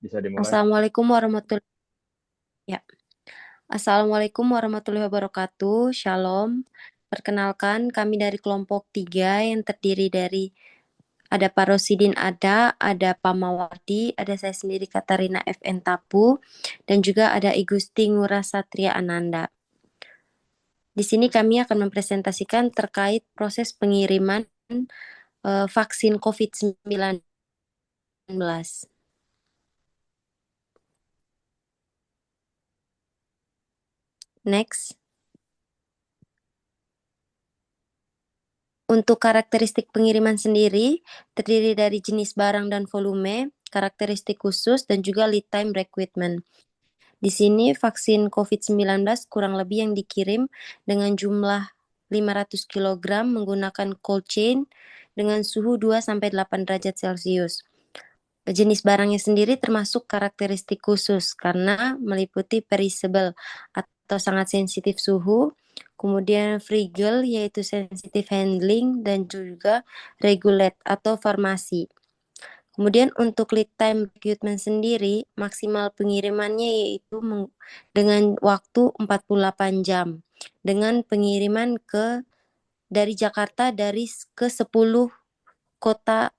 Bisa dimulai. Assalamualaikum warahmatullahi ya. Assalamualaikum warahmatullahi wabarakatuh. Shalom. Perkenalkan, kami dari kelompok 3 yang terdiri dari ada Pak Rosidin ada Pak Mawardi, ada saya sendiri Katarina FN Tapu, dan juga ada I Gusti Ngurah Satria Ananda. Di sini kami akan mempresentasikan terkait proses pengiriman vaksin COVID-19. Next. Untuk karakteristik pengiriman sendiri, terdiri dari jenis barang dan volume, karakteristik khusus, dan juga lead time requirement. Di sini vaksin COVID-19 kurang lebih yang dikirim dengan jumlah 500 kg menggunakan cold chain dengan suhu 2-8 derajat Celcius. Jenis barangnya sendiri termasuk karakteristik khusus karena meliputi perishable atau sangat sensitif suhu, kemudian fragile yaitu sensitif handling dan juga regulate atau farmasi. Kemudian untuk lead time recruitment sendiri, maksimal pengirimannya yaitu dengan waktu 48 jam dengan pengiriman dari Jakarta ke 10 kota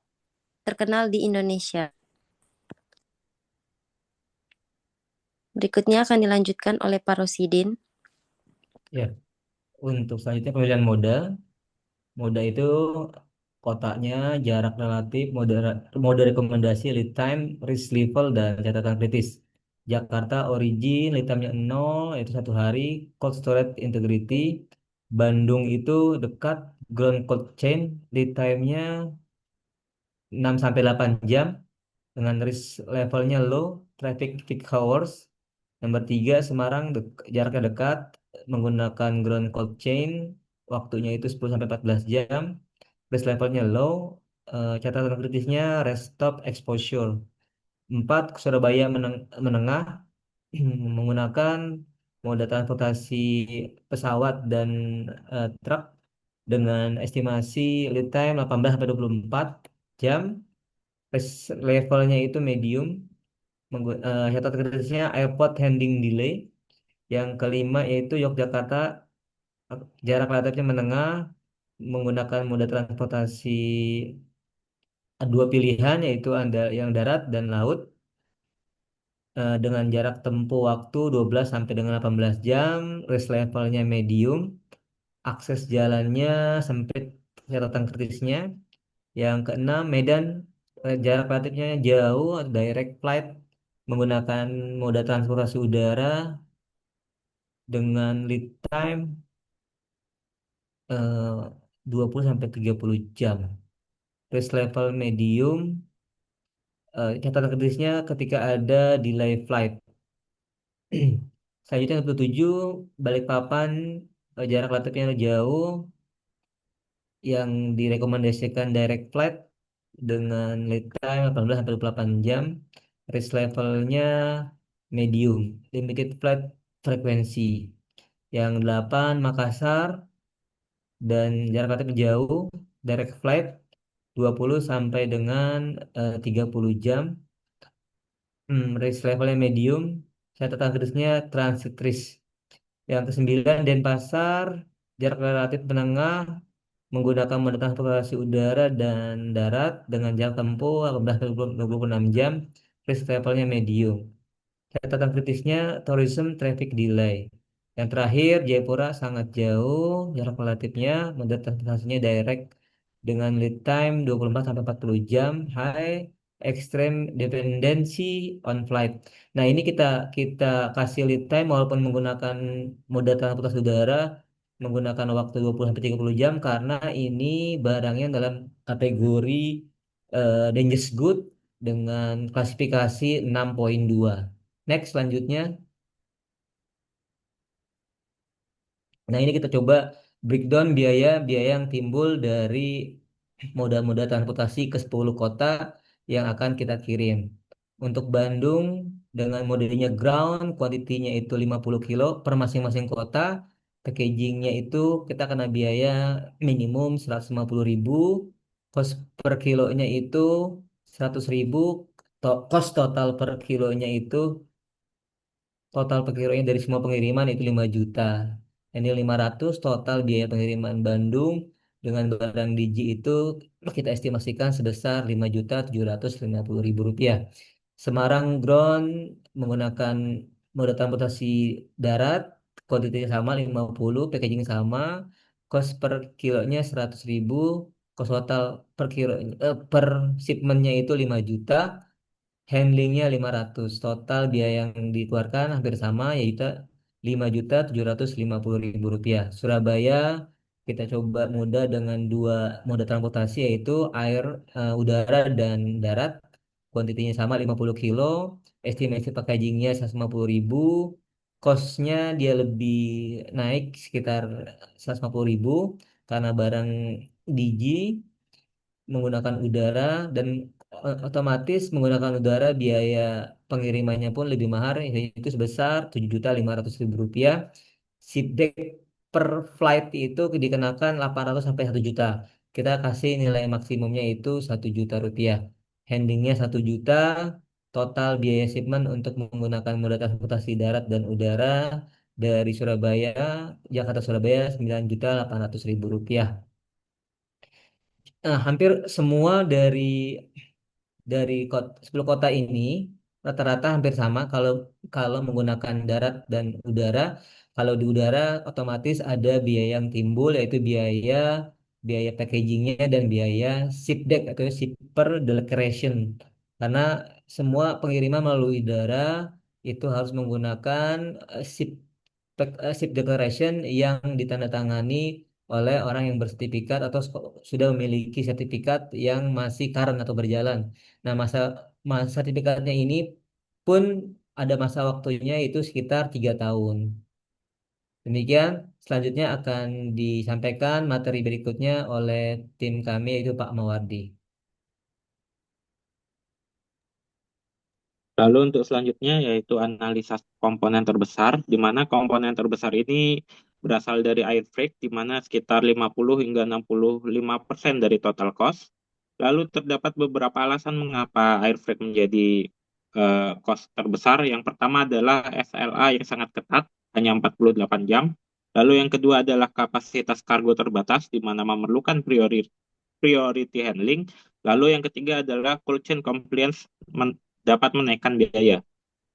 terkenal di Indonesia. Berikutnya akan dilanjutkan oleh Pak Rosidin. Ya, untuk selanjutnya pemilihan moda. Moda itu kotaknya, jarak relatif, mode rekomendasi, lead time, risk level, dan catatan kritis. Jakarta origin, lead time-nya 0, yaitu 1 hari. Cold storage integrity. Bandung itu dekat, ground cold chain, lead time-nya 6 sampai 8 jam, dengan risk levelnya low, traffic peak hours. Nomor 3, Semarang, jaraknya dekat, menggunakan ground cold chain, waktunya itu 10 sampai 14 jam, risk levelnya low, catatan kritisnya rest stop exposure. 4, Surabaya menengah, menggunakan moda transportasi pesawat dan truk dengan estimasi lead time 18 sampai 24 jam, risk levelnya itu medium, catatan kritisnya airport handling delay. Yang kelima yaitu Yogyakarta, jarak relatifnya menengah, menggunakan moda transportasi dua pilihan, yaitu ada yang darat dan laut, dengan jarak tempuh waktu 12 sampai dengan 18 jam, risk levelnya medium, akses jalannya sempit, catatan kritisnya. Yang keenam Medan, jarak relatifnya jauh, direct flight, menggunakan moda transportasi udara dengan lead time 20 sampai 30 jam. Risk level medium, catatan kritisnya ketika ada delay flight. Selanjutnya yang ke-7, Balikpapan, jarak relatifnya jauh, yang direkomendasikan direct flight dengan lead time 18 sampai 28 jam. Risk levelnya medium, limited flight frekuensi. Yang 8, Makassar, dan jarak relatif jauh, direct flight 20 sampai dengan 30 jam. Risk levelnya medium, catatan kritisnya transit risk. Yang ke-9, Denpasar, jarak relatif menengah, menggunakan moda transportasi udara dan darat dengan jarak tempuh 18-26 jam, risk levelnya medium. Catatan kritisnya tourism traffic delay. Yang terakhir, Jayapura sangat jauh, jarak relatifnya, moda transportasinya direct dengan lead time 24 sampai 40 jam, high extreme dependency on flight. Nah, ini kita kita kasih lead time walaupun menggunakan moda transportasi udara, menggunakan waktu 20 sampai 30 jam karena ini barangnya dalam kategori dangerous good dengan klasifikasi 6.2. Next, selanjutnya. Nah, ini kita coba breakdown biaya-biaya yang timbul dari moda-moda transportasi ke 10 kota yang akan kita kirim. Untuk Bandung, dengan modenya ground, kuantitinya itu 50 kilo per masing-masing kota. Packagingnya itu kita kena biaya minimum 150.000, cost per kilonya itu 100.000, Cost total per kilonya itu total per kilonya dari semua pengiriman itu 5 juta. Ini 500 total biaya pengiriman Bandung dengan barang Digi itu kita estimasikan sebesar 5.750.000 rupiah. Semarang Ground menggunakan moda transportasi darat, kuantitinya sama 50, packaging sama, cost per kilonya 100.000, cost total per kilo per shipmentnya itu 5 juta, handlingnya 500, total biaya yang dikeluarkan hampir sama yaitu 5.750.000 rupiah. Surabaya kita coba moda dengan dua moda transportasi yaitu air, udara dan darat. Kuantitinya sama 50 kilo, estimasi packagingnya 150.000, costnya dia lebih naik sekitar 150.000 karena barang Digi menggunakan udara dan otomatis menggunakan udara biaya pengirimannya pun lebih mahal yaitu sebesar 7.500.000 rupiah. Seatback per flight itu dikenakan 800 sampai 1 juta. Kita kasih nilai maksimumnya itu 1 juta rupiah. Handlingnya 1 juta. Total biaya shipment untuk menggunakan moda transportasi darat dan udara dari Surabaya, Jakarta Surabaya 9.800.000 rupiah. Hampir semua dari 10 kota ini rata-rata hampir sama kalau kalau menggunakan darat dan udara. Kalau di udara otomatis ada biaya yang timbul yaitu biaya biaya packagingnya dan biaya ship deck atau shipper declaration. Karena semua pengiriman melalui udara itu harus menggunakan ship declaration yang ditandatangani oleh orang yang bersertifikat atau sudah memiliki sertifikat yang masih current atau berjalan. Nah, masa sertifikatnya ini pun ada masa waktunya itu sekitar 3 tahun. Demikian, selanjutnya akan disampaikan materi berikutnya oleh tim kami yaitu Pak Mawardi. Lalu untuk selanjutnya yaitu analisa komponen terbesar, di mana komponen terbesar ini berasal dari air freight, di mana sekitar 50 hingga 65% dari total cost. Lalu terdapat beberapa alasan mengapa air freight menjadi cost terbesar. Yang pertama adalah SLA yang sangat ketat, hanya 48 jam. Lalu yang kedua adalah kapasitas kargo terbatas, di mana memerlukan priority handling. Lalu yang ketiga adalah cold chain compliance dapat menaikkan biaya.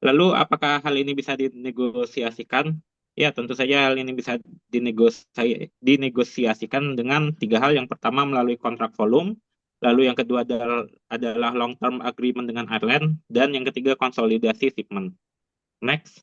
Lalu apakah hal ini bisa dinegosiasikan? Ya, tentu saja hal ini bisa dinegosiasikan dengan tiga hal. Yang pertama melalui kontrak volume, lalu yang kedua adalah long term agreement dengan airline, dan yang ketiga konsolidasi shipment. Next.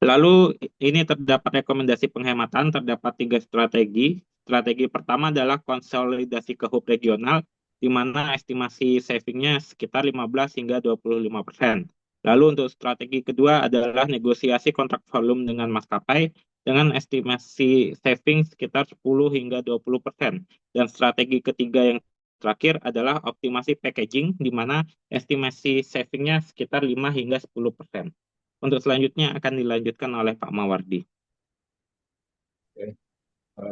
Lalu ini terdapat rekomendasi penghematan, terdapat tiga strategi. Strategi pertama adalah konsolidasi ke hub regional, di mana estimasi savingnya sekitar 15 hingga 25%. Lalu untuk strategi kedua adalah negosiasi kontrak volume dengan maskapai dengan estimasi saving sekitar 10 hingga 20%. Dan strategi ketiga yang terakhir adalah optimasi packaging, di mana estimasi savingnya sekitar 5 hingga 10%. Untuk selanjutnya akan dilanjutkan oleh Pak Mawardi. Oke,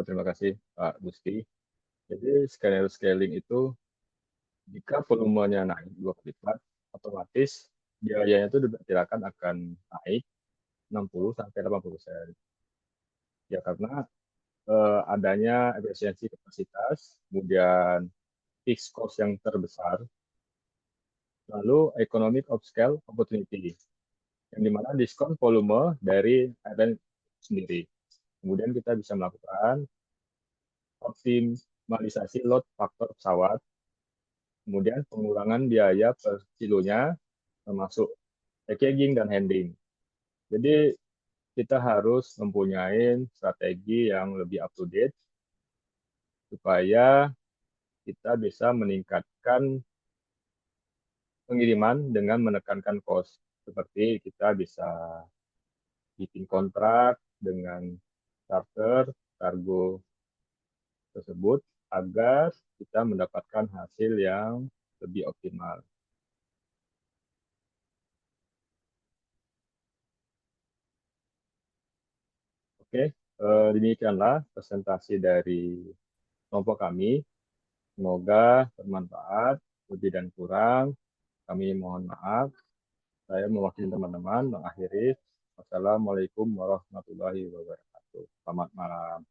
terima kasih Pak Gusti. Jadi skenario scaling itu jika volumenya naik 2 kali lipat, otomatis biayanya itu diperkirakan akan naik 60 sampai 80%. Ya karena adanya efisiensi kapasitas, kemudian fixed cost yang terbesar, lalu economic of scale opportunity, yang dimana diskon volume dari airline sendiri. Kemudian kita bisa melakukan optimalisasi load faktor pesawat, kemudian pengurangan biaya per kilonya, termasuk packaging dan handling. Jadi kita harus mempunyai strategi yang lebih up to date supaya kita bisa meningkatkan pengiriman dengan menekankan cost. Seperti kita bisa bikin kontrak dengan charter kargo tersebut agar kita mendapatkan hasil yang lebih optimal. Oke, demikianlah presentasi dari kelompok kami. Semoga bermanfaat. Lebih dan kurang, kami mohon maaf. Saya mewakili teman-teman mengakhiri. Wassalamualaikum warahmatullahi wabarakatuh. Selamat malam.